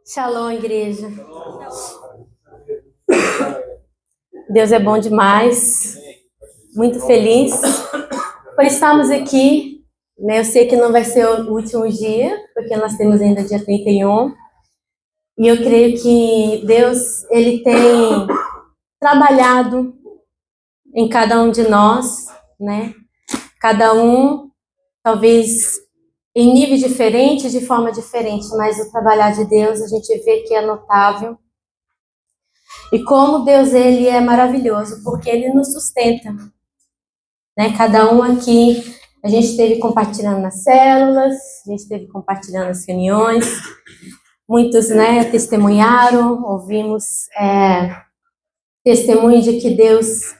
Shalom, igreja. Deus é bom demais. Muito feliz por estarmos aqui. Eu sei que não vai ser o último dia, porque nós temos ainda dia 31. E eu creio que Deus, Ele tem trabalhado em cada um de nós, né? Cada um, talvez em nível diferente, de forma diferente, mas o trabalhar de Deus a gente vê que é notável. E como Deus, Ele é maravilhoso, porque Ele nos sustenta, né? Cada um aqui, a gente esteve compartilhando nas células, a gente esteve compartilhando nas reuniões, muitos, né, testemunharam, ouvimos testemunho de que Deus,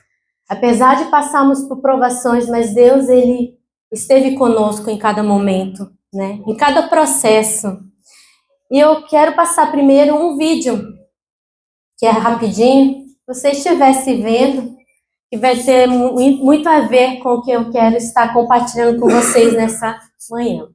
apesar de passarmos por provações, mas Deus, Ele esteve conosco em cada momento, né? Em cada processo. E eu quero passar primeiro um vídeo, que é rapidinho, se você estivesse vendo, que vai ter muito a ver com o que eu quero estar compartilhando com vocês nessa manhã.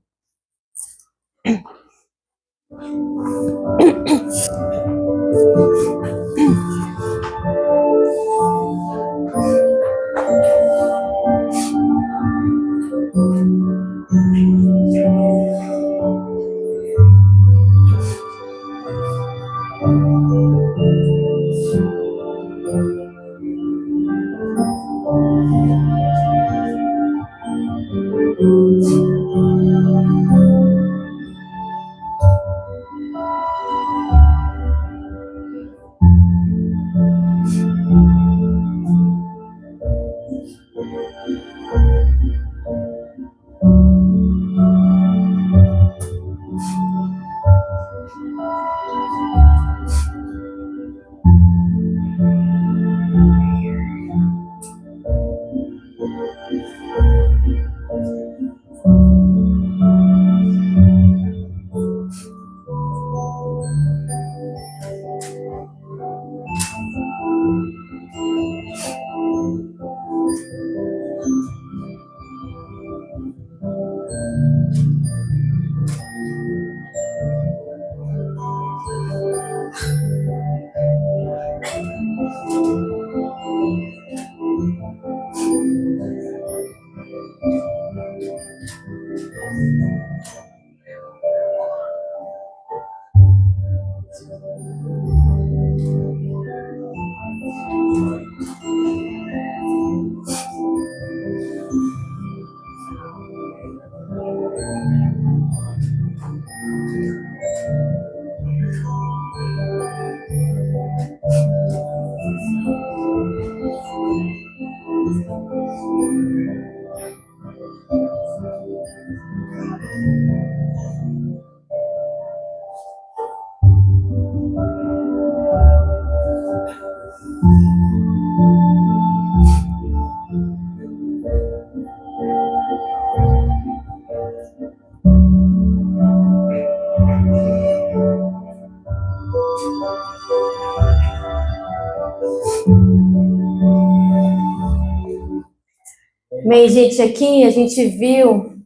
Bem, gente, aqui a gente viu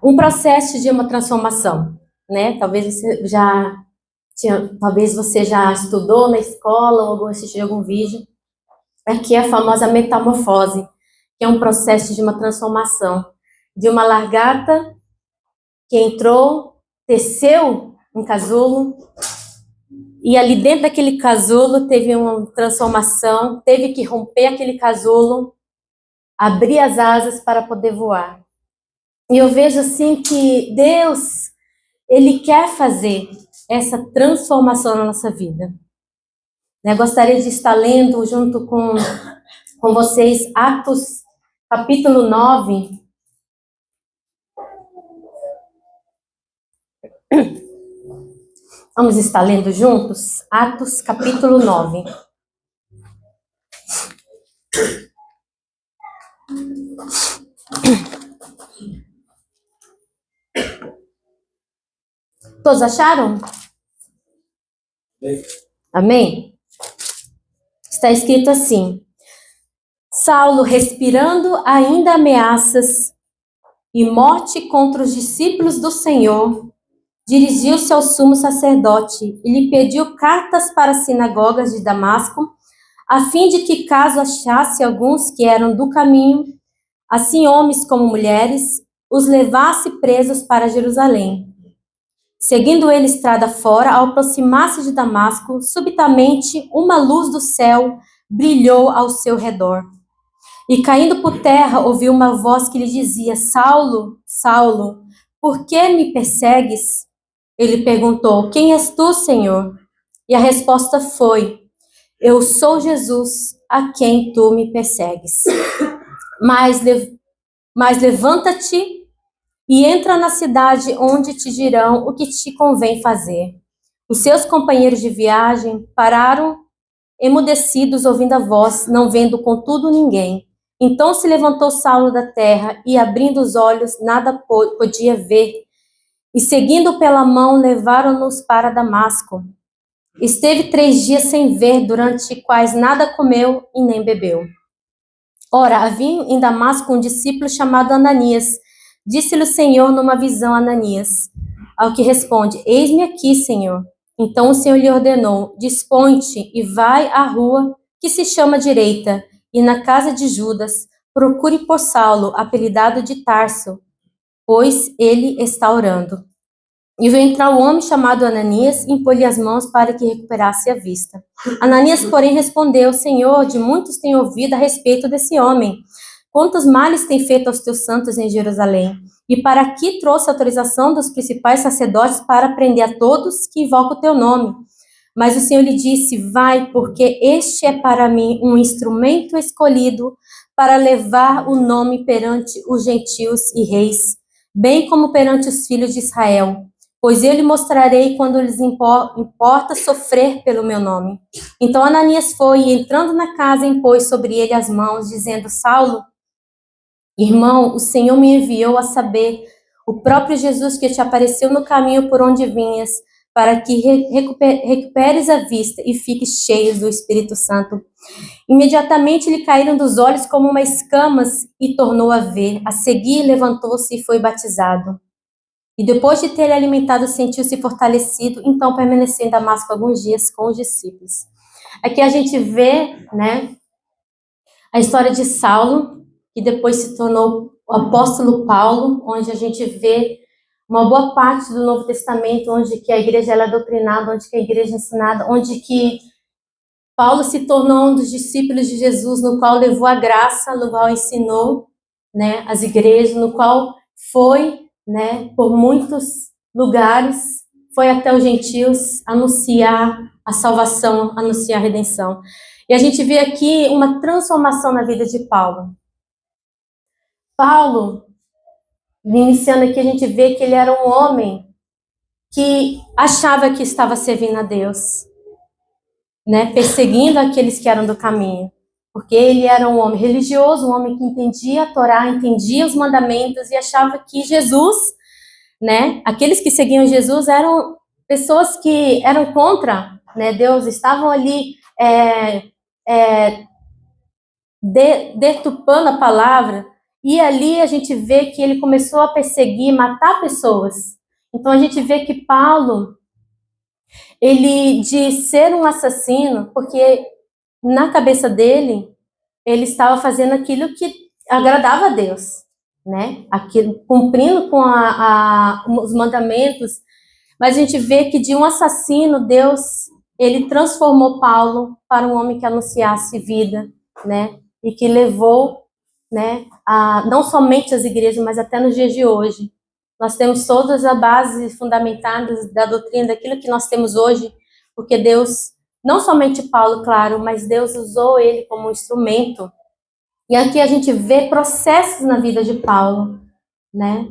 um processo de uma transformação, né? Talvez você já estudou na escola ou assistiu algum vídeo. Aqui é a famosa metamorfose, que é um processo de uma transformação de uma largata que entrou, teceu um casulo, e ali dentro daquele casulo teve uma transformação, teve que romper aquele casulo, abrir as asas para poder voar. E eu vejo assim que Deus, Ele quer fazer essa transformação na nossa vida. Eu gostaria de estar lendo junto com vocês Atos, capítulo 9. Vamos estar lendo juntos? Atos, capítulo 9. Todos acharam? Amém? Está escrito assim: Saulo, respirando ainda ameaças e morte contra os discípulos do Senhor, dirigiu-se ao sumo sacerdote e lhe pediu cartas para as sinagogas de Damasco, a fim de que, caso achasse alguns que eram do caminho, assim homens como mulheres, os levasse presos para Jerusalém. Seguindo ele estrada fora, ao aproximar-se de Damasco, subitamente uma luz do céu brilhou ao seu redor. E caindo por terra, ouviu uma voz que lhe dizia: Saulo, Saulo, por que me persegues? Ele perguntou: Quem és tu, Senhor? E a resposta foi: Eu sou Jesus, a quem tu me persegues. Mas levanta-te e entra na cidade, onde te dirão o que te convém fazer. Os seus companheiros de viagem pararam emudecidos, ouvindo a voz, não vendo contudo ninguém. Então se levantou Saulo da terra e, abrindo os olhos, nada podia ver. E seguindo pela mão, levaram-nos para Damasco. Esteve 3 dias sem ver, durante quais nada comeu e nem bebeu. Ora, havia em Damasco um discípulo chamado Ananias. Disse-lhe o Senhor numa visão a Ananias, ao que responde: Eis-me aqui, Senhor. Então o Senhor lhe ordenou: Dispõe-te e vai à rua que se chama Direita, e na casa de Judas procure por Saulo, apelidado de Tarso, pois ele está orando. E veio entrar o homem chamado Ananias e impôs-lhe as mãos para que recuperasse a vista. Ananias, porém, respondeu: Senhor, de muitos tenho ouvido a respeito desse homem. Quantos males tem feito aos teus santos em Jerusalém? E para aqui trouxe autorização dos principais sacerdotes para prender a todos que invocam o teu nome. Mas o Senhor lhe disse: Vai, porque este é para mim um instrumento escolhido para levar o nome perante os gentios e reis, bem como perante os filhos de Israel. Pois eu lhe mostrarei quando lhes importa sofrer pelo meu nome. Então Ananias foi, e entrando na casa, impôs sobre ele as mãos, dizendo: Saulo, irmão, o Senhor me enviou a saber, o próprio Jesus que te apareceu no caminho por onde vinhas, para que recuperes a vista e fiques cheio do Espírito Santo. Imediatamente lhe caíram dos olhos como uma escamas e tornou a ver. A seguir levantou-se e foi batizado. E depois de ter ele alimentado, sentiu-se fortalecido, então permaneceu em Damasco alguns dias com os discípulos. Aqui a gente vê, né, a história de Saulo, que depois se tornou o apóstolo Paulo, onde a gente vê uma boa parte do Novo Testamento, onde que a igreja ela é doutrinada, onde que a igreja é ensinada, onde que Paulo se tornou um dos discípulos de Jesus, no qual levou a graça, no qual ensinou, né, as igrejas, no qual foi, né, por muitos lugares, foi até os gentios anunciar a salvação, anunciar a redenção. E a gente vê aqui uma transformação na vida de Paulo. Paulo, iniciando aqui, a gente vê que ele era um homem que achava que estava servindo a Deus, né, perseguindo aqueles que eram do caminho, porque ele era um homem religioso, um homem que entendia a Torá, entendia os mandamentos e achava que Jesus, né, aqueles que seguiam Jesus eram pessoas que eram contra, né, Deus, estavam ali deturpando a palavra, e ali a gente vê que ele começou a perseguir, matar pessoas. Então a gente vê que Paulo, ele de ser um assassino, porque na cabeça dele, ele estava fazendo aquilo que agradava a Deus, né? Aquilo, cumprindo com os mandamentos. Mas a gente vê que de um assassino, Deus, ele transformou Paulo para um homem que anunciasse vida, né? E que levou, né, não somente as igrejas, mas até nos dias de hoje. Nós temos todas as bases fundamentadas da doutrina, daquilo que nós temos hoje, porque Deus, não somente Paulo, claro, mas Deus usou ele como um instrumento. E aqui a gente vê processos na vida de Paulo, né?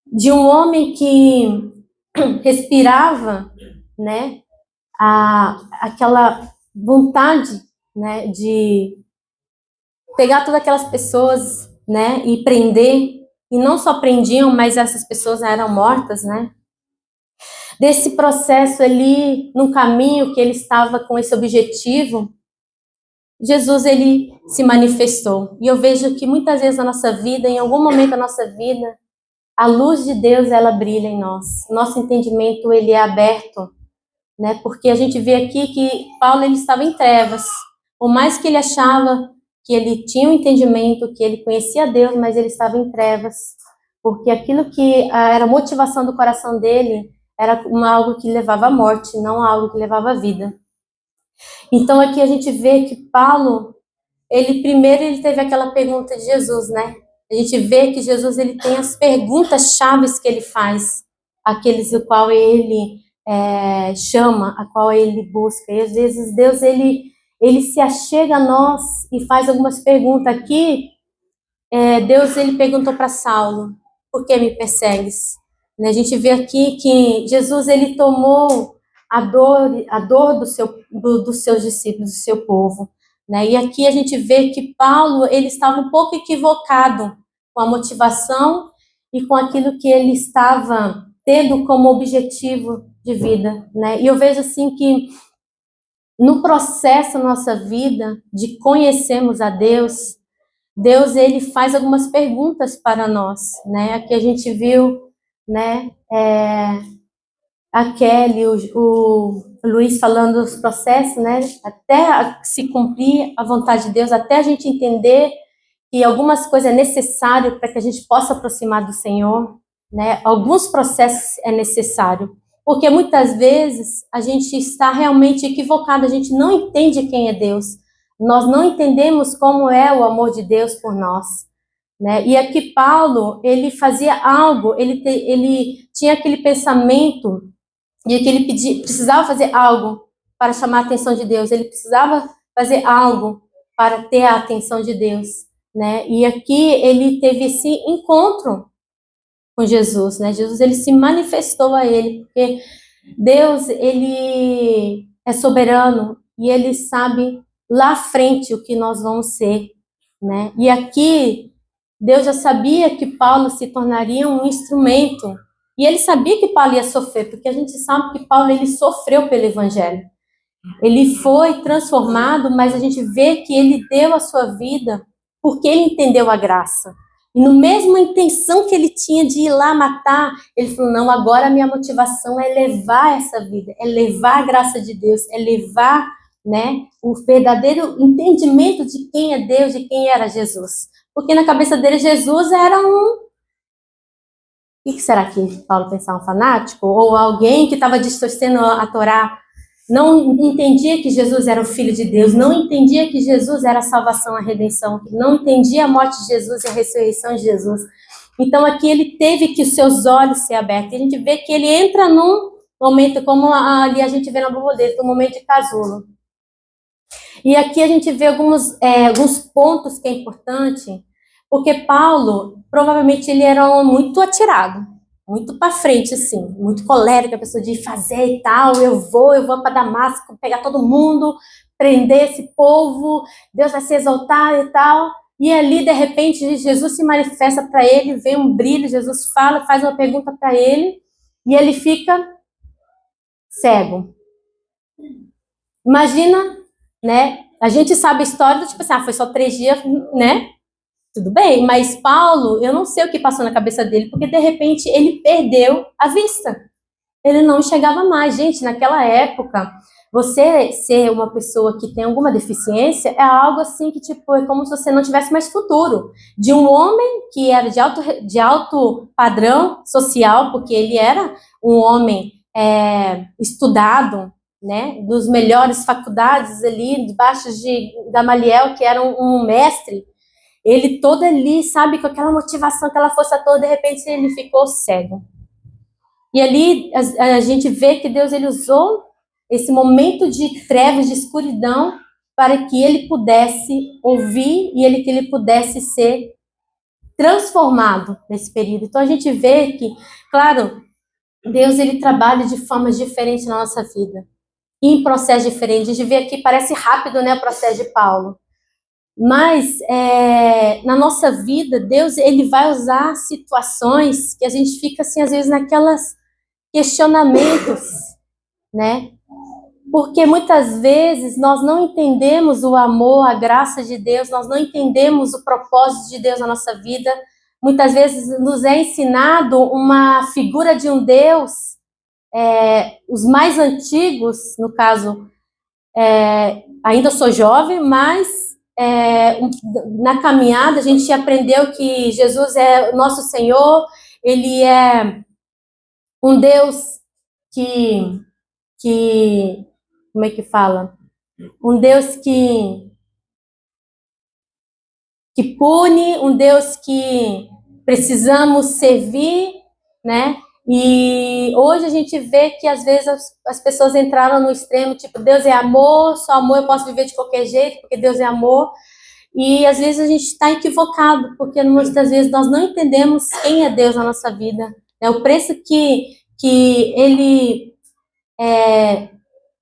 De um homem que respirava, né, aquela vontade, né, de pegar todas aquelas pessoas, né, e prender, e não só prendiam, mas essas pessoas eram mortas, né? Desse processo ali, no caminho que ele estava com esse objetivo, Jesus, ele se manifestou. E eu vejo que muitas vezes na nossa vida, em algum momento da nossa vida, a luz de Deus, ela brilha em nós. Nosso entendimento, ele é aberto, né? Porque a gente vê aqui que Paulo, ele estava em trevas. Por mais que ele achava que ele tinha um entendimento, que ele conhecia Deus, mas ele estava em trevas. Porque aquilo que era a motivação do coração dele era algo que levava à morte, não algo que levava à vida. Então aqui a gente vê que Paulo, ele teve aquela pergunta de Jesus, né? A gente vê que Jesus, ele tem as perguntas chaves que ele faz, aqueles o qual ele chama, a qual ele busca. E às vezes Deus, ele se achega a nós e faz algumas perguntas. Aqui, Deus, ele perguntou para Saulo: por que me persegues? Né? A gente vê aqui que Jesus, ele tomou a dor dos seus discípulos, do seu povo. Né? E aqui a gente vê que Paulo, ele estava um pouco equivocado com a motivação e com aquilo que ele estava tendo como objetivo de vida. Né? E eu vejo assim que no processo da nossa vida de conhecermos a Deus, Deus, ele faz algumas perguntas para nós, né? Aqui a gente viu, né, a Kelly, o Luiz falando dos processos, né? Até se cumprir a vontade de Deus, até a gente entender que algumas coisas é necessário para que a gente possa aproximar do Senhor, né? Alguns processos é necessário, porque muitas vezes a gente está realmente equivocado, a gente não entende quem é Deus, nós não entendemos como é o amor de Deus por nós, né? E aqui Paulo, ele fazia algo, ele tinha aquele pensamento de que ele precisava fazer algo para chamar a atenção de Deus, ele precisava fazer algo para ter a atenção de Deus, né? E aqui ele teve esse encontro com Jesus, né? Jesus, ele se manifestou a ele, porque Deus, ele é soberano e ele sabe lá à frente o que nós vamos ser, né? E aqui Deus já sabia que Paulo se tornaria um instrumento. E ele sabia que Paulo ia sofrer, porque a gente sabe que Paulo, ele sofreu pelo evangelho. Ele foi transformado, mas a gente vê que ele deu a sua vida porque ele entendeu a graça. E no mesmo intenção que ele tinha de ir lá matar, ele falou: não, agora a minha motivação é levar essa vida, é levar a graça de Deus, é levar, né, o verdadeiro entendimento de quem é Deus, de quem era Jesus. Porque na cabeça dele, Jesus era o que será que Paulo pensava? Um fanático? Ou alguém que estava distorcendo a Torá? Não entendia que Jesus era o Filho de Deus, não entendia que Jesus era a salvação, a redenção, não entendia a morte de Jesus e a ressurreição de Jesus. Então aqui ele teve que os seus olhos ser abertos. E a gente vê que ele entra num momento, como ali a gente vê na borboleta, um momento de casulo. E aqui a gente vê alguns pontos que é importante, porque Paulo, provavelmente ele era muito atirado, muito para frente, assim, muito colérico, a pessoa de fazer e tal, eu vou para Damasco, pegar todo mundo, prender esse povo, Deus vai se exaltar e tal. E ali, de repente, Jesus se manifesta para ele, vem um brilho, Jesus fala, faz uma pergunta para ele, e ele fica cego. Imagina, né? A gente sabe a história, tipo assim, foi só 3 dias, né? Tudo bem, mas Paulo, eu não sei o que passou na cabeça dele, porque de repente ele perdeu a vista. Ele não enxergava mais. Gente, naquela época, você ser uma pessoa que tem alguma deficiência é algo assim que, tipo, é como se você não tivesse mais futuro. De um homem que era de alto padrão social, porque ele era um homem estudado, né, dos melhores faculdades ali, debaixo de Gamaliel, que era um mestre. Ele todo ali, sabe, com aquela motivação, aquela força toda, de repente ele ficou cego. E ali a gente vê que Deus, ele usou esse momento de trevas, de escuridão, para que ele pudesse ouvir e que ele pudesse ser transformado nesse período. Então a gente vê que, claro, Deus, ele trabalha de formas diferentes na nossa vida, e em processos diferentes. A gente vê aqui, parece rápido, né, o processo de Paulo. Mas na nossa vida, Deus, ele vai usar situações que a gente fica assim, às vezes, naquelas questionamentos, né? Porque muitas vezes nós não entendemos o amor, a graça de Deus, nós não entendemos o propósito de Deus na nossa vida, muitas vezes nos é ensinado uma figura de um Deus, os mais antigos, no caso, ainda sou jovem, mas na caminhada a gente aprendeu que Jesus é o nosso Senhor, ele é um Deus que como é que fala? Um Deus que pune, um Deus que precisamos servir, né? E hoje a gente vê que às vezes as pessoas entraram no extremo, tipo, Deus é amor, só amor eu posso viver de qualquer jeito, porque Deus é amor. E às vezes a gente está equivocado, porque muitas vezes nós não entendemos quem é Deus na nossa vida. É o preço que Ele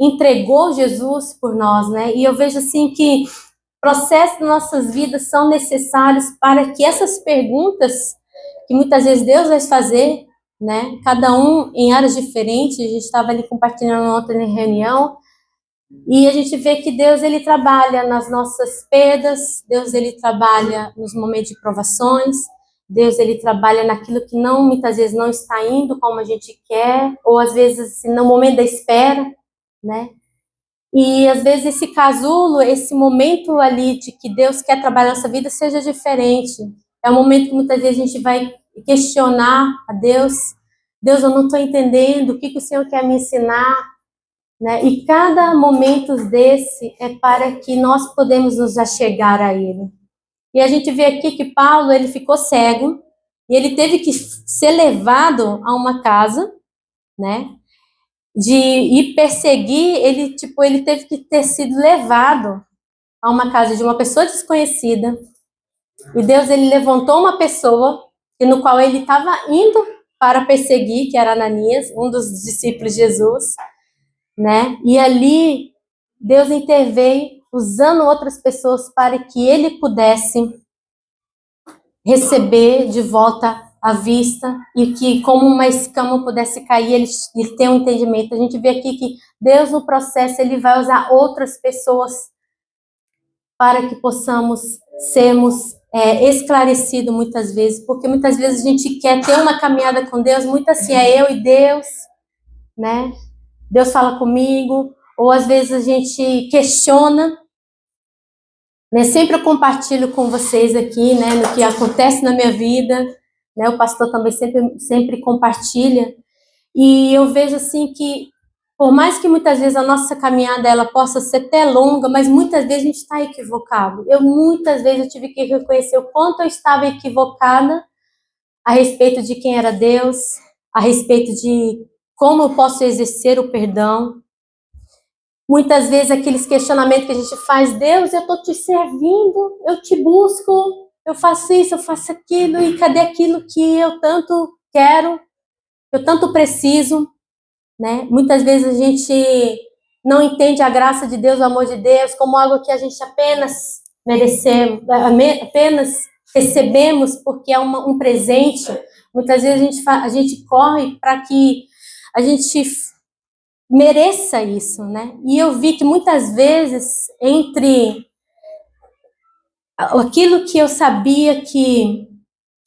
entregou Jesus por nós, né? E eu vejo assim que processos das nossas vidas são necessários para que essas perguntas que muitas vezes Deus vai fazer, né? Cada um em áreas diferentes. A gente estava ali compartilhando ontem na reunião e a gente vê que Deus ele trabalha nas nossas perdas, Deus ele trabalha nos momentos de provações, Deus ele trabalha naquilo que não muitas vezes não está indo como a gente quer, ou às vezes assim, no momento da espera, né? E às vezes esse casulo, esse momento ali de que Deus quer trabalhar na nossa vida seja diferente. É um momento que muitas vezes a gente vai questionar a Deus. Deus, eu não estou entendendo, o que o Senhor quer me ensinar? Né? E cada momento desse é para que nós podemos nos achegar a Ele. E a gente vê aqui que Paulo, ele ficou cego, e ele teve que ser levado a uma casa, né? De ir perseguir, ele teve que ter sido levado a uma casa de uma pessoa desconhecida, e Deus, ele levantou uma pessoa, no qual ele estava indo para perseguir, que era Ananias, um dos discípulos de Jesus, né? E ali, Deus interveio, usando outras pessoas para que ele pudesse receber de volta a vista e que como uma escama pudesse cair, ele ter um entendimento. A gente vê aqui que Deus no processo, ele vai usar outras pessoas para que possamos sermos esclarecidos muitas vezes, porque muitas vezes a gente quer ter uma caminhada com Deus, muito assim, é eu e Deus, né? Deus fala comigo, ou às vezes a gente questiona, né? Sempre eu compartilho com vocês aqui, né, no que acontece na minha vida, né? O pastor também sempre compartilha, e eu vejo assim que, por mais que muitas vezes a nossa caminhada ela possa ser até longa, mas muitas vezes a gente está equivocado. Muitas vezes eu tive que reconhecer o quanto eu estava equivocada a respeito de quem era Deus, a respeito de como eu posso exercer o perdão. Muitas vezes aqueles questionamentos que a gente faz, Deus, eu estou te servindo, eu te busco, eu faço isso, eu faço aquilo, e cadê aquilo que eu tanto quero, eu tanto preciso, né? Muitas vezes a gente não entende a graça de Deus, o amor de Deus, como algo que a gente apenas merecemos, apenas recebemos porque é um presente. Muitas vezes a gente corre para que a gente mereça isso, né? E eu vi que muitas vezes entre aquilo que eu sabia que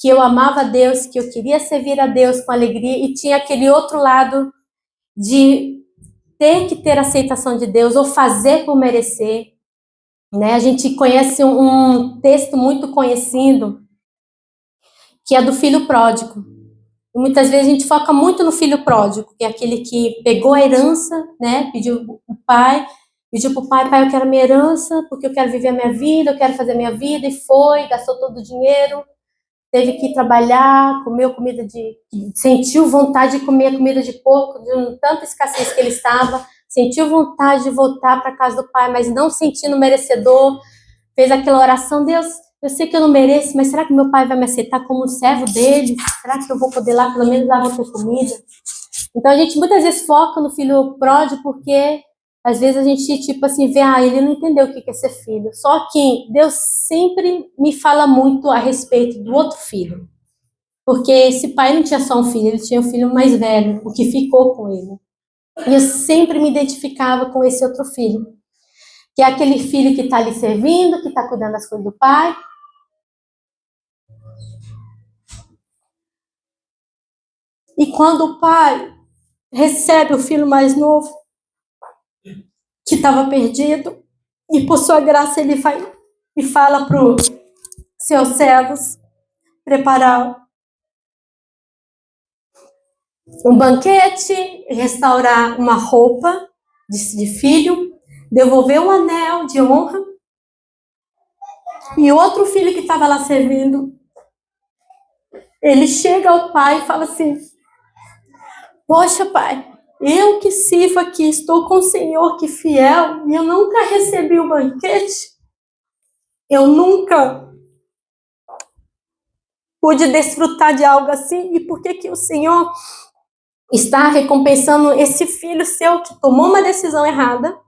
eu amava a Deus, que eu queria servir a Deus com alegria, e tinha aquele outro lado de ter que ter aceitação de Deus ou fazer por merecer, né? A gente conhece um texto muito conhecido que é do filho pródigo. E muitas vezes a gente foca muito no filho pródigo, que é aquele que pegou a herança, né? Pediu para o pai, pai, eu quero a minha herança, porque eu quero viver a minha vida, eu quero fazer a minha vida, e foi, gastou todo o dinheiro, teve que trabalhar, comeu comida sentiu vontade de comer comida de porco, de tanta escassez que ele estava, sentiu vontade de voltar para a casa do pai, mas não sentindo merecedor, fez aquela oração, Deus, eu sei que eu não mereço, mas será que meu pai vai me aceitar como um servo dele? Será que eu vou poder lá, pelo menos, lá vou ter comida? Então, a gente muitas vezes foca no filho pródigo, porque às vezes a gente, tipo assim, vê, ele não entendeu o que é ser filho. Só que Deus sempre me fala muito a respeito do outro filho. Porque esse pai não tinha só um filho, ele tinha um filho mais velho, o que ficou com ele. E eu sempre me identificava com esse outro filho, que é aquele filho que está ali servindo, que está cuidando das coisas do pai. E quando o pai recebe o filho mais novo, que estava perdido, e por sua graça ele vai e fala para os seus servos preparar um banquete, restaurar uma roupa de filho, devolver um anel de honra. E outro filho que estava lá servindo, ele chega ao pai e fala assim: poxa, pai, eu que sirvo aqui, estou com o Senhor, que fiel, e eu nunca recebi o banquete. Eu nunca pude desfrutar de algo assim. E por que que o Senhor está recompensando esse filho seu que tomou uma decisão errada,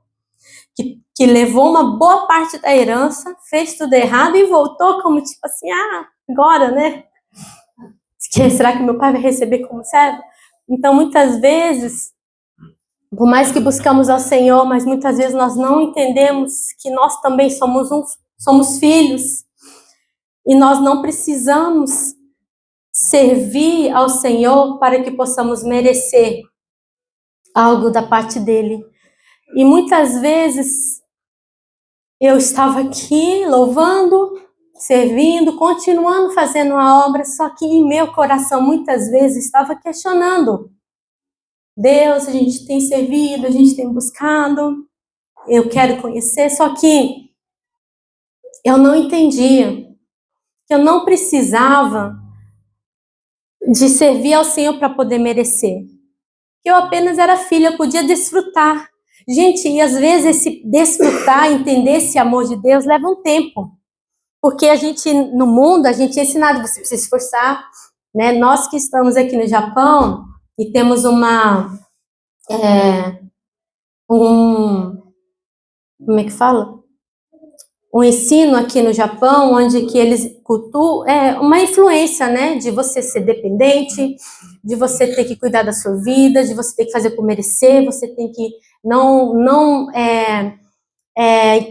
que levou uma boa parte da herança, fez tudo errado e voltou como tipo assim, agora, né? Será que meu pai vai receber como servo? Então, muitas vezes, por mais que buscamos ao Senhor, mas muitas vezes nós não entendemos que nós também somos filhos e nós não precisamos servir ao Senhor para que possamos merecer algo da parte dele. E muitas vezes eu estava aqui louvando, servindo, continuando fazendo a obra, só que em meu coração muitas vezes estava questionando. Deus, a gente tem servido, a gente tem buscado, eu quero conhecer, só que eu não entendia que eu não precisava de servir ao Senhor para poder merecer. Que eu apenas era filha, eu podia desfrutar. Gente, e às vezes esse desfrutar, entender esse amor de Deus leva um tempo. Porque a gente, no mundo, a gente é ensinado, você precisa se esforçar, né? Nós que estamos aqui no Japão e temos como é que fala? Um ensino aqui no Japão, onde que eles cultuam, uma influência, né? De você ser dependente, de você ter que cuidar da sua vida, de você ter que fazer por merecer, você tem que não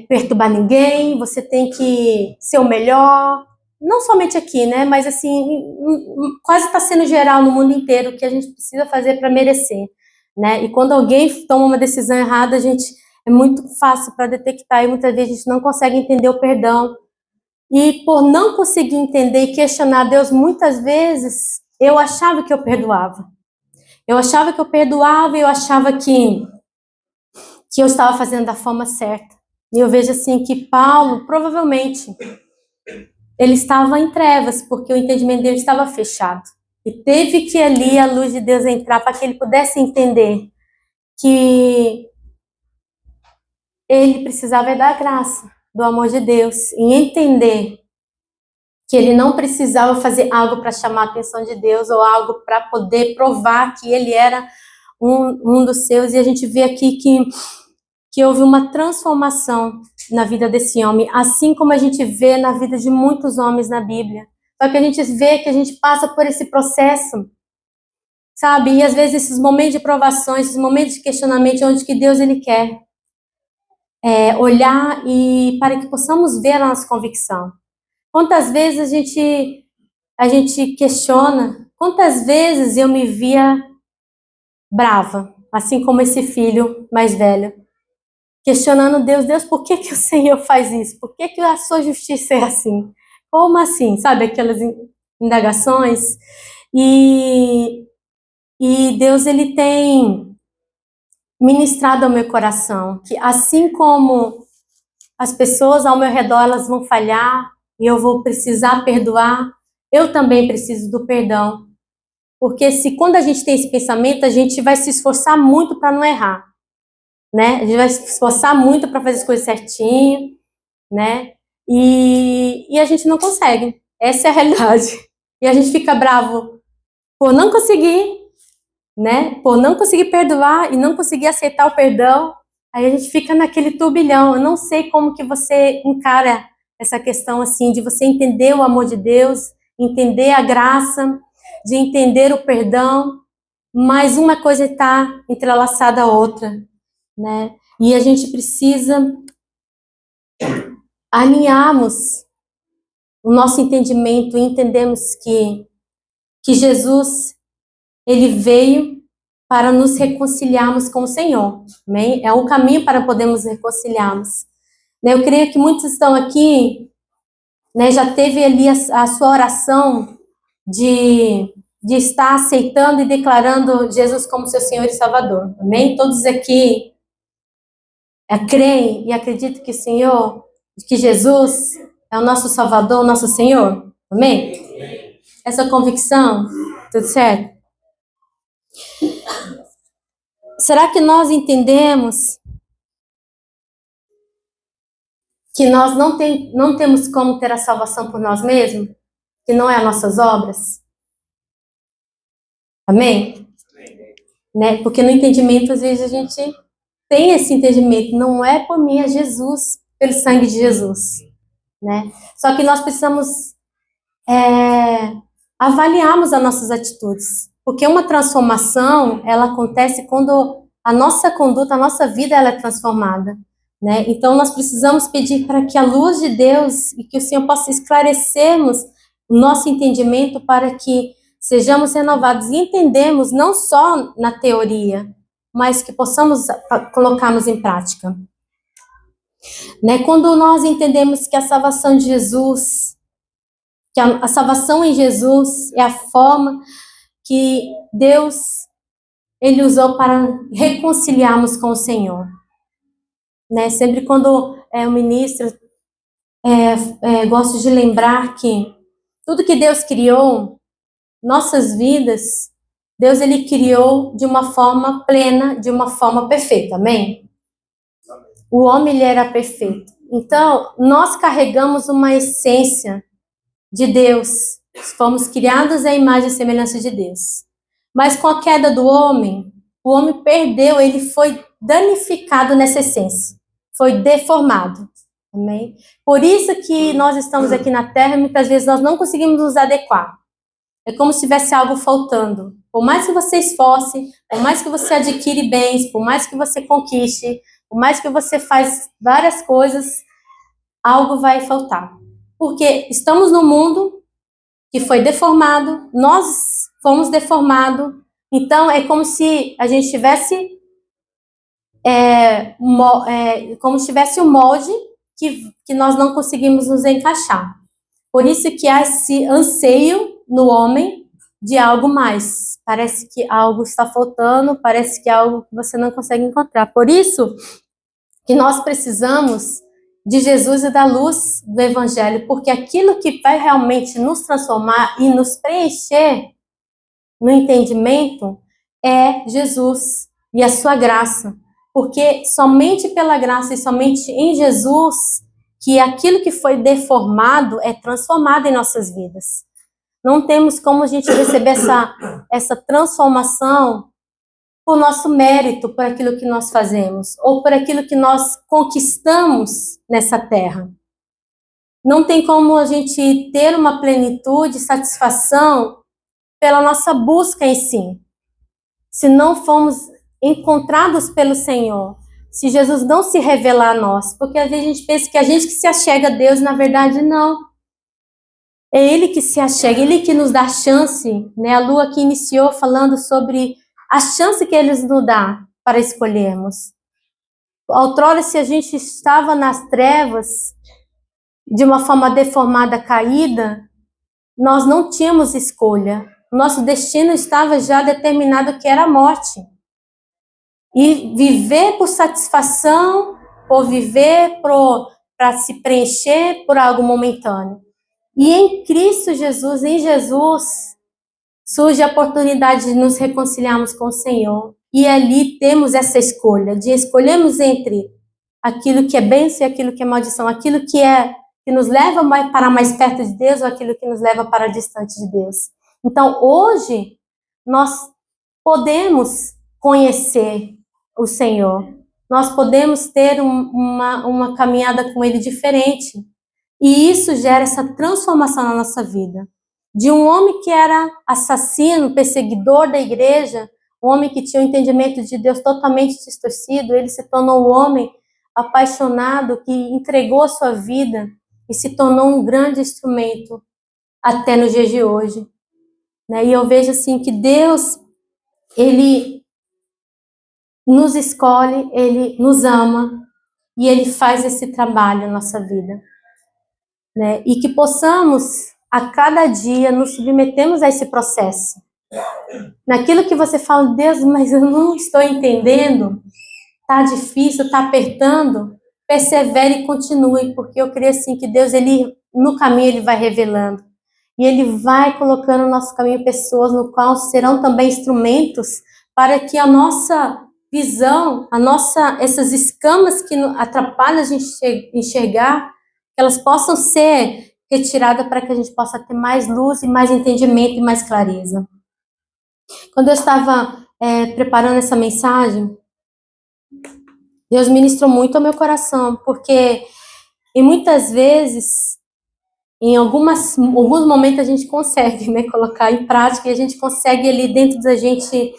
perturbar ninguém, você tem que ser o melhor, não somente aqui, né, mas assim, quase está sendo geral no mundo inteiro, o que a gente precisa fazer para merecer, né, e quando alguém toma uma decisão errada, a gente, é muito fácil para detectar, e muitas vezes a gente não consegue entender o perdão, e por não conseguir entender e questionar Deus, muitas vezes, eu achava que eu perdoava, e eu achava que eu estava fazendo da forma certa. E eu vejo assim que Paulo, provavelmente, ele estava em trevas, porque o entendimento dele estava fechado. E teve que ali a luz de Deus entrar para que ele pudesse entender que ele precisava da graça, do amor de Deus, e entender que ele não precisava fazer algo para chamar a atenção de Deus ou algo para poder provar que ele era um dos seus. E a gente vê aqui que houve uma transformação na vida desse homem, assim como a gente vê na vida de muitos homens na Bíblia. Só que a gente vê que a gente passa por esse processo, sabe? E às vezes esses momentos de provações, esses momentos de questionamento, onde que Deus ele quer olhar e para que possamos ver a nossa convicção. Quantas vezes a gente questiona, quantas vezes eu me via brava, assim como esse filho mais velho, questionando Deus, por que que o Senhor faz isso? Por que que a sua justiça é assim? Como assim? Sabe, aquelas indagações. E Deus, ele tem ministrado ao meu coração, que assim como as pessoas ao meu redor, elas vão falhar, e eu vou precisar perdoar, eu também preciso do perdão. Porque quando a gente tem esse pensamento, a gente vai se esforçar muito para não errar, né? A gente vai se esforçar muito para fazer as coisas certinho, né? E a gente não consegue. Essa é a realidade. E a gente fica bravo por não conseguir, né? Por não conseguir perdoar e não conseguir aceitar o perdão. Aí a gente fica naquele turbilhão. Eu não sei como que você encara essa questão assim, de você entender o amor de Deus, entender a graça, de entender o perdão, mas uma coisa está entrelaçada à outra, né? E a gente precisa alinharmos o nosso entendimento e entendemos que Jesus, ele veio para nos reconciliarmos com o Senhor. Amém? É um caminho para podermos reconciliarmos. Eu creio que muitos estão aqui, né, já teve ali a sua oração de estar aceitando e declarando Jesus como seu Senhor e Salvador. Amém? Todos aqui creem e acreditam que o Senhor, que Jesus é o nosso Salvador, o nosso Senhor. Amém? Essa convicção, tudo certo? Será que nós entendemos que nós não temos como ter a salvação por nós mesmos? Que não é as nossas obras? Amém? Né? Porque no entendimento, às vezes, a gente tem esse entendimento. Não é por mim, é Jesus, pelo sangue de Jesus. Né? Só que nós precisamos avaliarmos as nossas atitudes. Porque uma transformação, ela acontece quando a nossa conduta, a nossa vida, ela é transformada. Né? Então, nós precisamos pedir para que a luz de Deus e que o Senhor possa esclarecermos o nosso entendimento para que sejamos renovados e entendemos não só na teoria, mas que possamos colocarmos em prática. Né? Quando nós entendemos que a salvação de Jesus, que a salvação em Jesus é a forma que Deus ele usou para reconciliarmos com o Senhor. Né? Sempre quando o ministro gosto de lembrar que tudo que Deus criou, nossas vidas, Deus ele criou de uma forma plena, de uma forma perfeita, amém? O homem ele era perfeito. Então, nós carregamos uma essência de Deus. Fomos criados à imagem e semelhança de Deus. Mas com a queda do homem, o homem perdeu, ele foi danificado nessa essência. Foi deformado. Amém? Por isso que nós estamos aqui na Terra e muitas vezes nós não conseguimos nos adequar. É como se tivesse algo faltando. Por mais que você esforce, por mais que você adquire bens, por mais que você conquiste, por mais que você faz várias coisas, algo vai faltar. Porque estamos num mundo que foi deformado, nós fomos deformados, então é como se a gente tivesse como se tivesse um molde que nós não conseguimos nos encaixar. Por isso que há esse anseio no homem de algo mais. Parece que algo está faltando, parece que é algo que você não consegue encontrar. Por isso que nós precisamos de Jesus e da luz do Evangelho, porque aquilo que vai realmente nos transformar e nos preencher no entendimento é Jesus e a sua graça. Porque somente pela graça e somente em Jesus que aquilo que foi deformado é transformado em nossas vidas. Não temos como a gente receber essa transformação por nosso mérito, por aquilo que nós fazemos, ou por aquilo que nós conquistamos nessa terra. Não tem como a gente ter uma plenitude, satisfação pela nossa busca em si. Se não formos encontrados pelo Senhor, se Jesus não se revelar a nós, porque às vezes a gente pensa que a gente que se achega a Deus, na verdade não. É Ele que se achega, Ele que nos dá chance, né? A Lua que iniciou falando sobre a chance que Ele nos dá para escolhermos. Outrora, se a gente estava nas trevas, de uma forma deformada, caída, nós não tínhamos escolha. Nosso destino estava já determinado, que era a morte. E viver por satisfação, ou viver para se preencher por algo momentâneo. E em Cristo Jesus, em Jesus, surge a oportunidade de nos reconciliarmos com o Senhor. E ali temos essa escolha, de escolhermos entre aquilo que é bênção e aquilo que é maldição, aquilo que nos leva para mais perto de Deus ou aquilo que nos leva para distante de Deus. Então, hoje, nós podemos conhecer o Senhor. Nós podemos ter uma caminhada com Ele diferente. E isso gera essa transformação na nossa vida. De um homem que era assassino, perseguidor da igreja, um homem que tinha um entendimento de Deus totalmente distorcido, ele se tornou um homem apaixonado que entregou a sua vida e se tornou um grande instrumento até nos dias de hoje. Né? E eu vejo assim que Deus, Ele nos escolhe, Ele nos ama e Ele faz esse trabalho na nossa vida, né? E que possamos, a cada dia, nos submetermos a esse processo. Naquilo que você fala, Deus, mas eu não estou entendendo, tá difícil, tá apertando, persevere e continue, porque eu creio assim que Deus, Ele, no caminho, Ele vai revelando. E Ele vai colocando no nosso caminho pessoas no qual serão também instrumentos para que a nossa visão, essas escamas que atrapalham a gente enxergar, elas possam ser retiradas para que a gente possa ter mais luz e mais entendimento e mais clareza. Quando eu estava preparando essa mensagem, Deus ministrou muito ao meu coração, porque e muitas vezes, em alguns momentos a gente consegue, né, colocar em prática e a gente consegue ali dentro da gente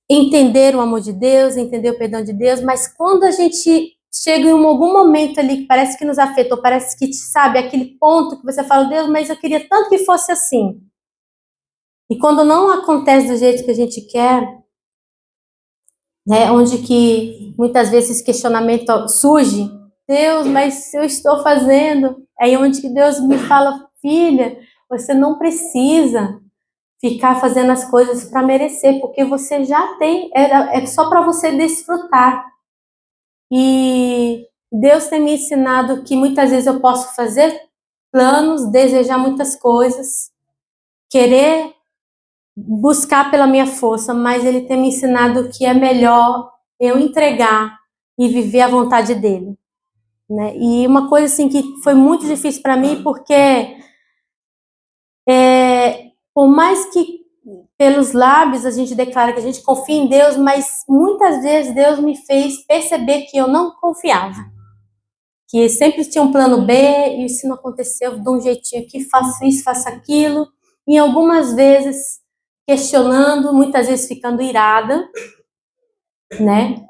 entender o amor de Deus, entender o perdão de Deus, mas quando a gente chega em algum momento ali que parece que nos afetou, parece que, sabe, aquele ponto que você fala, Deus, mas eu queria tanto que fosse assim. E quando não acontece do jeito que a gente quer, né, onde que muitas vezes esse questionamento surge, Deus, mas eu estou fazendo, é onde que Deus me fala, filha, você não precisa ficar fazendo as coisas para merecer, porque você já tem, é só para você desfrutar. E Deus tem me ensinado que muitas vezes eu posso fazer planos, desejar muitas coisas, querer buscar pela minha força, mas Ele tem me ensinado que é melhor eu entregar e viver a vontade dEle, né? E uma coisa assim que foi muito difícil para mim, porque por mais que pelos lábios a gente declara que a gente confia em Deus, mas muitas vezes Deus me fez perceber que eu não confiava, que sempre tinha um plano B, e se não aconteceu, eu dou um jeitinho aqui, faço isso, faço aquilo, e algumas vezes questionando, muitas vezes ficando irada, né?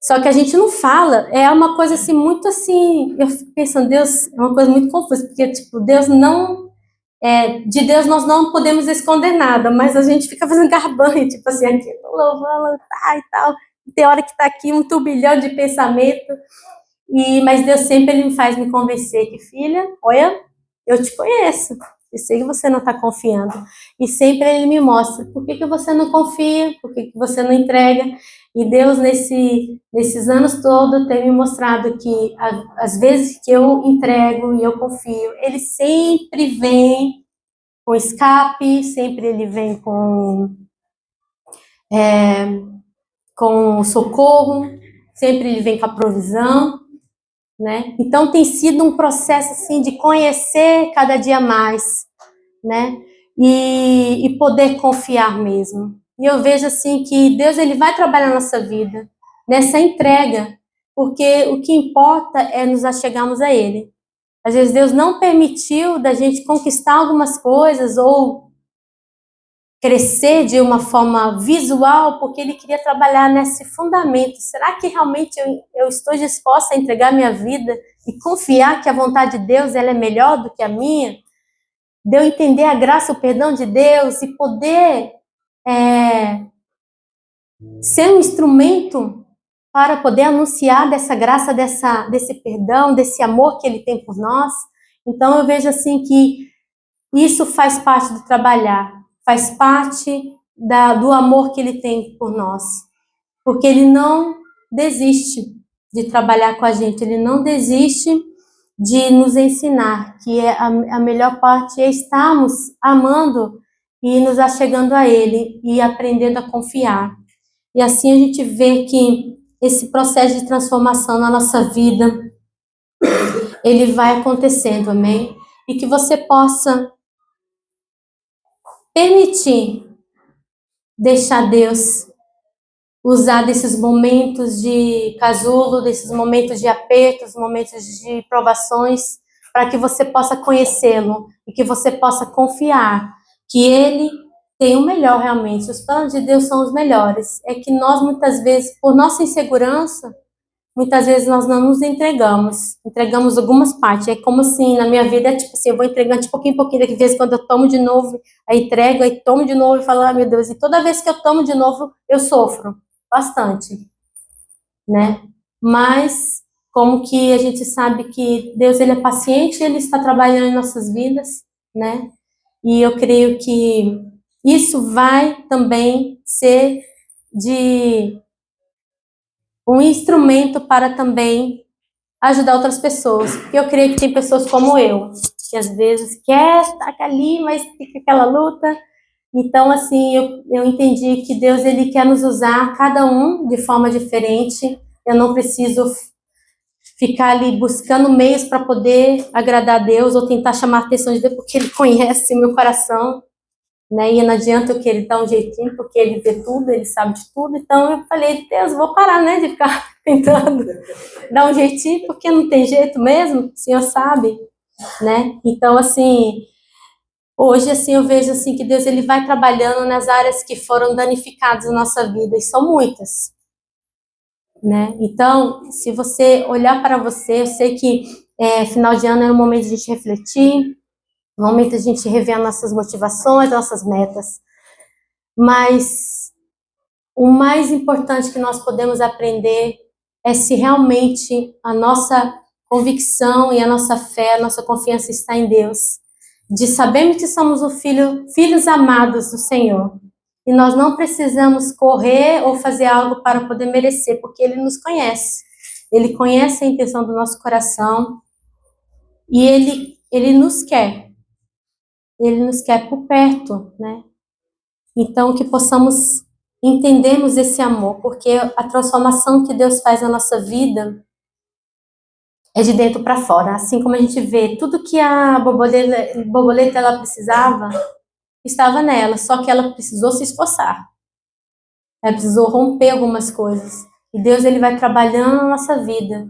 Só que a gente não fala, é uma coisa assim, muito assim, eu fico pensando, Deus, é uma coisa muito confusa, porque, tipo, Deus não, de Deus nós não podemos esconder nada, mas a gente fica fazendo garbanho, tipo assim, aqui, tô louvando, tá, e tal, tem hora que tá aqui um turbilhão de pensamento, mas Deus sempre Ele me faz me convencer que, filha, olha, eu te conheço, eu sei que você não está confiando. E sempre Ele me mostra, por que você não confia, por que você não entrega. E Deus, nesses anos todos, tem me mostrado que, às vezes que eu entrego e eu confio, Ele sempre vem com escape, sempre Ele vem com socorro, sempre Ele vem com a provisão. Né? Então tem sido um processo assim de conhecer cada dia mais, né? E poder confiar mesmo. E eu vejo assim que Deus ele vai trabalhar na nossa vida nessa entrega, porque o que importa é nos achegarmos a Ele. Às vezes Deus não permitiu da gente conquistar algumas coisas ou crescer de uma forma visual, porque Ele queria trabalhar nesse fundamento. Será que realmente eu estou disposta a entregar minha vida e confiar que a vontade de Deus ela é melhor do que a minha? De eu entender a graça, o perdão de Deus e poder ser um instrumento para poder anunciar dessa graça, desse perdão, desse amor que Ele tem por nós. Então eu vejo assim que isso faz parte do trabalhar, faz parte do amor que Ele tem por nós. Porque Ele não desiste de trabalhar com a gente, Ele não desiste de nos ensinar, que a melhor parte é estarmos amando e nos achegando a Ele e aprendendo a confiar. E assim a gente vê que esse processo de transformação na nossa vida, ele vai acontecendo, amém? E que você possa permitir deixar Deus usar desses momentos de casulo, desses momentos de apertos, momentos de provações, para que você possa conhecê-lo e que você possa confiar que Ele tem o melhor realmente. Os planos de Deus são os melhores. É que nós, muitas vezes, por nossa insegurança, muitas vezes nós não nos entregamos algumas partes. É como assim, na minha vida, é tipo assim, eu vou entregando de pouquinho em pouquinho, daqui a vez quando eu tomo de novo, aí entrego, aí tomo de novo e falo, ah, meu Deus, e toda vez que eu tomo de novo, eu sofro bastante, né? Mas, como que a gente sabe que Deus, ele é paciente, ele está trabalhando em nossas vidas, né? E eu creio que isso vai também ser de um instrumento para também ajudar outras pessoas. Porque eu creio que tem pessoas como eu, que às vezes quer estar ali, mas fica aquela luta. Então, assim, eu entendi que Deus, ele quer nos usar, cada um de forma diferente. Eu não preciso ficar ali buscando meios para poder agradar a Deus ou tentar chamar a atenção de Deus, porque Ele conhece meu coração, né? E não adianta eu querer dar um jeitinho, porque Ele vê tudo, Ele sabe de tudo. Então eu falei, Deus, vou parar, né, de ficar tentando dar um jeitinho, porque não tem jeito mesmo, o Senhor sabe, né? Então, assim, hoje, assim, eu vejo, assim, que Deus, ele vai trabalhando nas áreas que foram danificadas na nossa vida, e são muitas, né? Então, se você olhar para você, eu sei que final de ano é um momento de a gente refletir, um momento de a gente rever as nossas motivações, nossas metas, mas o mais importante que nós podemos aprender é se realmente a nossa convicção e a nossa fé, a nossa confiança está em Deus, de sabermos que somos filhos amados do Senhor. E nós não precisamos correr ou fazer algo para poder merecer, porque Ele nos conhece. Ele conhece a intenção do nosso coração e Ele nos quer. Ele nos quer por perto, né? Então, que possamos entendermos esse amor, porque a transformação que Deus faz na nossa vida é de dentro para fora. Assim como a gente vê tudo que a borboleta ela precisava, estava nela, só que ela precisou se esforçar. Ela precisou romper algumas coisas. E Deus, ele vai trabalhando na nossa vida,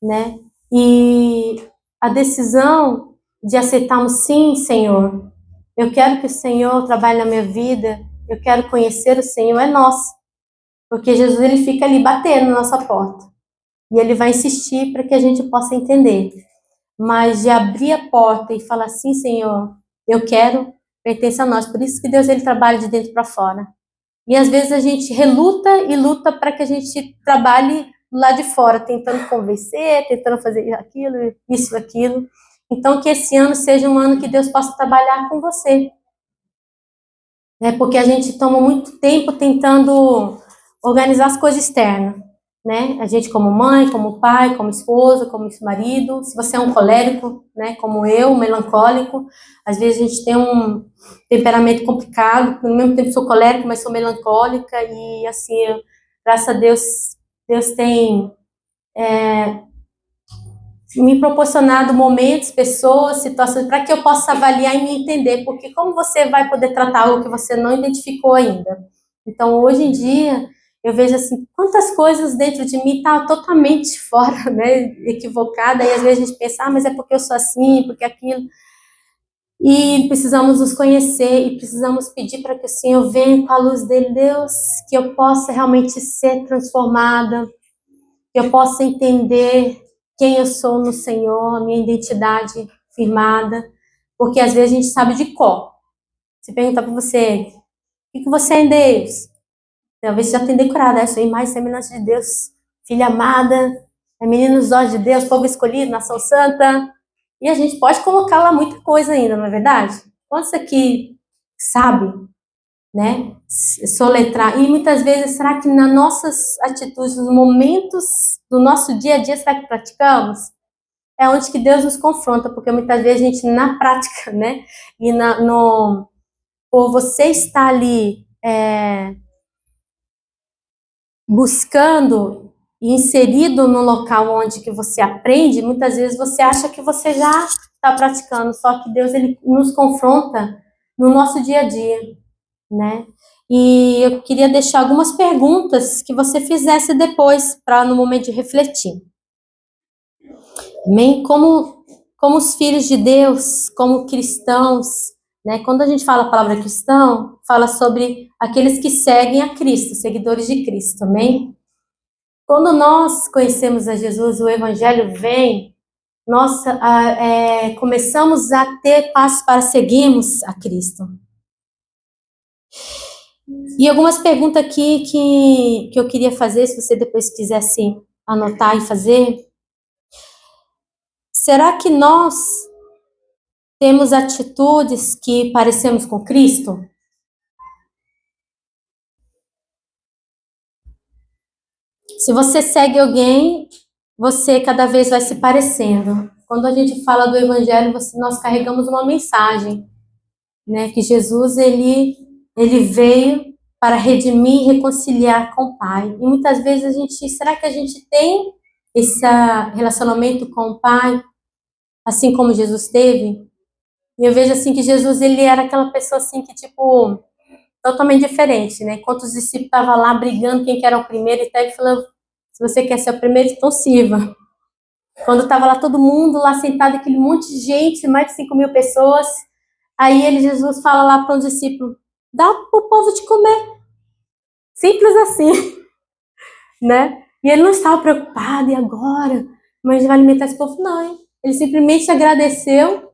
né? E a decisão de aceitarmos, sim, Senhor, eu quero que o Senhor trabalhe na minha vida, eu quero conhecer o Senhor, é nossa. Porque Jesus, ele fica ali batendo na nossa porta. E ele vai insistir para que a gente possa entender. Mas de abrir a porta e falar assim, Senhor, eu quero, pertence a nós. Por isso que Deus, ele trabalha de dentro para fora. E às vezes a gente reluta e luta para que a gente trabalhe lá de fora, tentando convencer, tentando fazer aquilo, isso, aquilo. Então, que esse ano seja um ano que Deus possa trabalhar com você. Porque a gente toma muito tempo tentando organizar as coisas externas. Né? A gente como mãe, como pai, como esposa, como marido, se você é um colérico, né, como eu, melancólico, às vezes a gente tem um temperamento complicado, no mesmo tempo sou colérico, mas sou melancólica, e assim, graças a Deus, Deus tem me proporcionado momentos, pessoas, situações, para que eu possa avaliar e me entender, porque como você vai poder tratar algo que você não identificou ainda? Então, hoje em dia, eu vejo assim, quantas coisas dentro de mim tá totalmente fora, né, equivocada, e às vezes a gente pensa, mas é porque eu sou assim, porque aquilo. E precisamos nos conhecer e precisamos pedir para que o Senhor venha com a luz dele, Deus, que eu possa realmente ser transformada, que eu possa entender quem eu sou no Senhor, a minha identidade firmada, porque às vezes a gente sabe de cor. Se perguntar para você, o que você é em Deus? Talvez você já tenha decorado, eu sou imagem e semelhança de Deus, filha amada, é menino dos olhos de Deus, povo escolhido, nação santa. E a gente pode colocar lá muita coisa ainda, não é verdade? Quantos aqui sabe, né, soletrar? E muitas vezes, será que nas nossas atitudes, nos momentos do nosso dia a dia, será que praticamos? É onde que Deus nos confronta, porque muitas vezes a gente, na prática, né, e por você estar ali buscando e inserido no local onde que você aprende, muitas vezes você acha que você já está praticando, só que Deus, ele nos confronta no nosso dia a dia, né? E eu queria deixar algumas perguntas que você fizesse depois, para no momento de refletir. Amém? Como os filhos de Deus, como cristãos, né? Quando a gente fala a palavra cristão, fala sobre aqueles que seguem a Cristo, seguidores de Cristo, amém? quando nós conhecemos a Jesus, o Evangelho vem, nós começamos a ter passos para seguirmos a Cristo. E algumas perguntas aqui que eu queria fazer, se você depois quisesse anotar e fazer. Será que nós temos atitudes que parecemos com Cristo? Se você segue alguém, você cada vez vai se parecendo. Quando a gente fala do Evangelho, nós carregamos uma mensagem, né? Que Jesus, ele veio para redimir e reconciliar com o Pai. E muitas vezes será que a gente tem esse relacionamento com o Pai, assim como Jesus teve? E eu vejo assim que Jesus, ele era aquela pessoa assim que, tipo, totalmente diferente, né? Enquanto os discípulos estavam lá brigando quem que era o primeiro, ele falou, se você quer ser o primeiro, então sirva. Quando estava lá todo mundo lá sentado, aquele monte de gente, mais de 5.000 pessoas, aí Jesus fala lá para os discípulos, dá para o povo de comer. Simples assim, né? E ele não estava preocupado, e agora? Mas ele vai alimentar esse povo? Não, ele simplesmente agradeceu,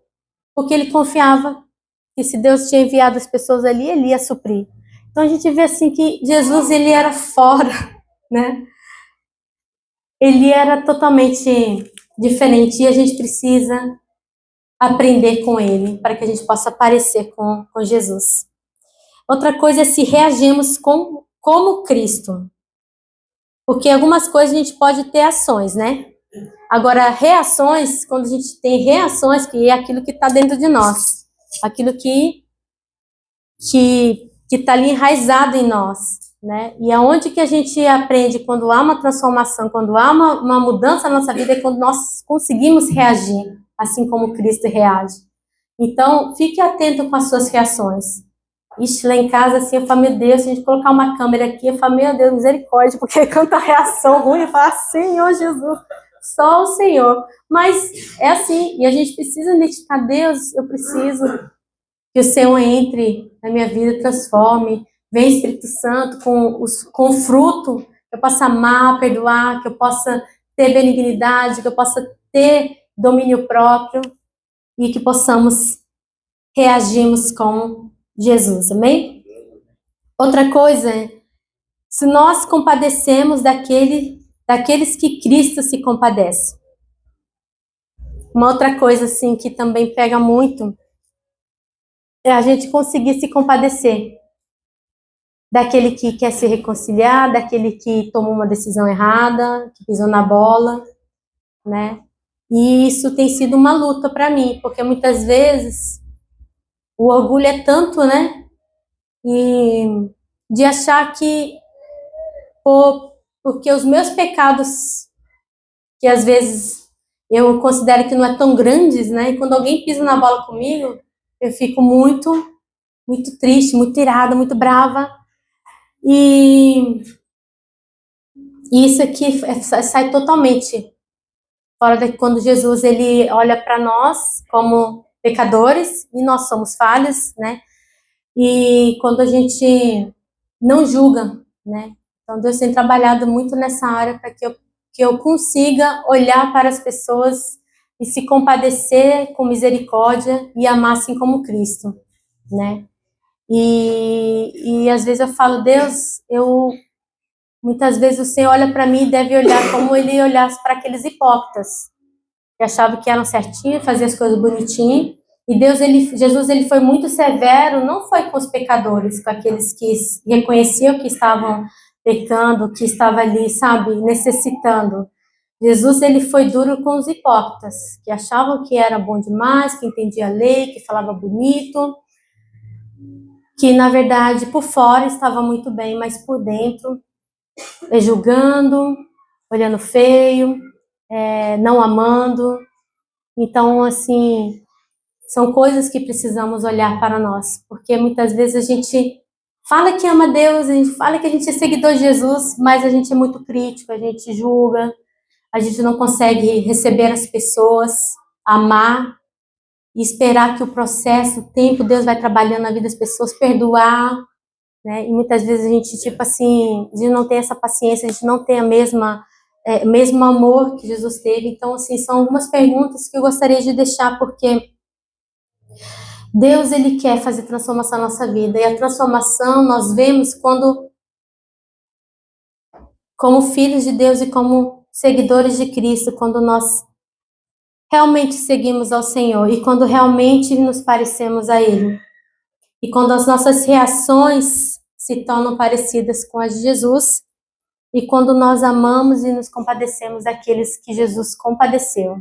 porque ele confiava que se Deus tinha enviado as pessoas ali, ele ia suprir. Então a gente vê assim que Jesus, ele era fora, né? Ele era totalmente diferente e a gente precisa aprender com ele para que a gente possa parecer com Jesus. Outra coisa é se reagimos como Cristo. Porque algumas coisas a gente pode ter ações, né? Agora, reações, quando a gente tem reações, que é aquilo que está dentro de nós. Aquilo que está ali enraizado em nós, né? E aonde que a gente aprende quando há uma transformação, quando há uma mudança na nossa vida, é quando nós conseguimos reagir, assim como Cristo reage. Então, fique atento com as suas reações. Ixi, lá em casa, assim, eu falo, meu Deus, se a gente colocar uma câmera aqui, eu falo, meu Deus, misericórdia, porque canta reação ruim, eu falo, Senhor Jesus, só o Senhor. Mas é assim, e a gente precisa identificar, Deus, eu preciso que o Senhor entre na minha vida, transforme, vem Espírito Santo com o fruto, que eu possa amar, perdoar, que eu possa ter benignidade, que eu possa ter domínio próprio e que possamos reagirmos com Jesus, amém? Outra coisa, se nós compadecemos daqueles que Cristo se compadece. Uma outra coisa, assim, que também pega muito, é a gente conseguir se compadecer daquele que quer se reconciliar, daquele que tomou uma decisão errada, que pisou na bola, né? E isso tem sido uma luta para mim, porque muitas vezes o orgulho é tanto, né? E de achar que porque os meus pecados, que às vezes eu considero que não é tão grandes, né? E quando alguém pisa na bola comigo, eu fico muito, muito triste, muito irada, muito brava. E isso aqui sai totalmente fora de quando Jesus, ele olha para nós como pecadores, e nós somos falhos, né? E quando a gente não julga, né? Então Deus tem trabalhado muito nessa área para que eu consiga olhar para as pessoas e se compadecer com misericórdia e amar assim como Cristo, né? E às vezes eu falo, Deus, muitas vezes o Senhor olha para mim e deve olhar como ele olhasse para aqueles hipócritas, que achavam que eram certinhos, faziam as coisas bonitinho. E Jesus, ele foi muito severo, não foi com os pecadores, com aqueles que reconheciam que estavam pecando, que estavam ali, sabe, necessitando. Jesus, ele foi duro com os hipócritas, que achavam que era bom demais, que entendia a lei, que falava bonito, que na verdade por fora estava muito bem, mas por dentro julgando, olhando feio, não amando. Então, assim, são coisas que precisamos olhar para nós, porque muitas vezes a gente fala que ama Deus, a gente fala que a gente é seguidor de Jesus, mas a gente é muito crítico, a gente julga, a gente não consegue receber as pessoas, amar e esperar que o processo, o tempo, Deus vai trabalhando na vida das pessoas, perdoar, né? E muitas vezes a gente, tipo assim, a gente não tem essa paciência, a gente não tem a mesma mesmo amor que Jesus teve. Então, assim, são algumas perguntas que eu gostaria de deixar, porque Deus, Ele quer fazer transformação na nossa vida. E a transformação nós vemos quando, como filhos de Deus e como seguidores de Cristo, quando nós realmente seguimos ao Senhor e quando realmente nos parecemos a Ele. E quando as nossas reações se tornam parecidas com as de Jesus, e quando nós amamos e nos compadecemos daqueles que Jesus compadeceu.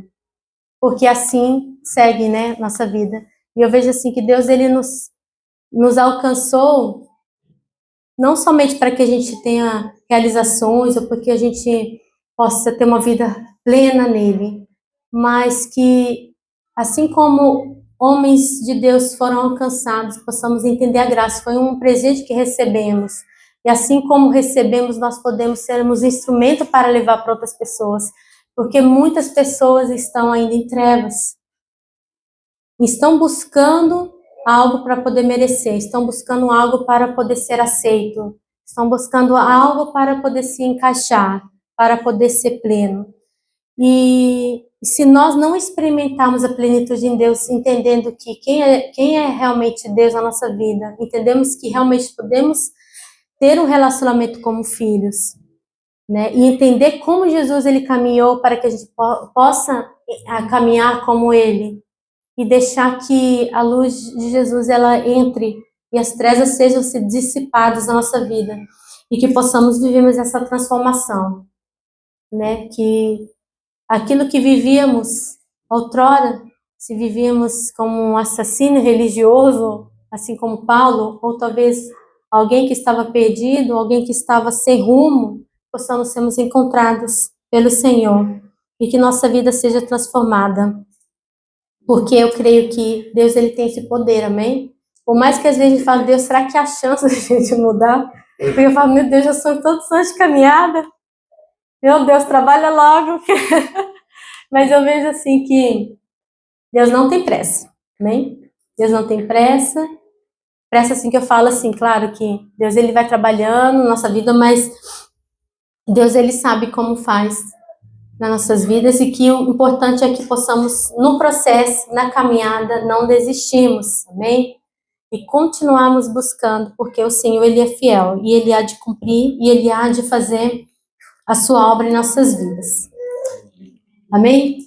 Porque assim segue, né, nossa vida. E eu vejo assim que Deus, Ele nos alcançou não somente para que a gente tenha realizações ou porque a gente possa ter uma vida plena nele, mas que, assim como homens de Deus foram alcançados, possamos entender a graça. Foi um presente que recebemos. E assim como recebemos, nós podemos sermos instrumento para levar para outras pessoas. Porque muitas pessoas estão ainda em trevas. Estão buscando algo para poder merecer, estão buscando algo para poder ser aceito, estão buscando algo para poder se encaixar, para poder ser pleno. E se nós não experimentarmos a plenitude em Deus, entendendo que quem é realmente Deus na nossa vida, entendemos que realmente podemos ter um relacionamento como filhos, né? E entender como Jesus ele caminhou para que a gente possa caminhar como ele. E deixar que a luz de Jesus ela entre e as trevas sejam se dissipadas na nossa vida e que possamos vivermos essa transformação, né? Que aquilo que vivíamos outrora, se vivíamos como um assassino religioso, assim como Paulo, ou talvez alguém que estava perdido, alguém que estava sem rumo, possamos sermos encontrados pelo Senhor e que nossa vida seja transformada. Porque eu creio que Deus ele tem esse poder, amém? Por mais que às vezes a gente fale, Deus, será que há chance de a gente mudar? Porque eu falo, meu Deus, já são tantos anos de caminhada. Meu Deus, trabalha logo. Mas eu vejo assim que Deus não tem pressa, amém? Deus não tem pressa. Pressa assim que eu falo assim, claro que Deus ele vai trabalhando na nossa vida, mas Deus ele sabe como faz nas nossas vidas e que o importante é que possamos, no processo, na caminhada, não desistirmos, amém? E continuarmos buscando, porque o Senhor, Ele é fiel, e Ele há de cumprir, e Ele há de fazer a sua obra em nossas vidas. Amém?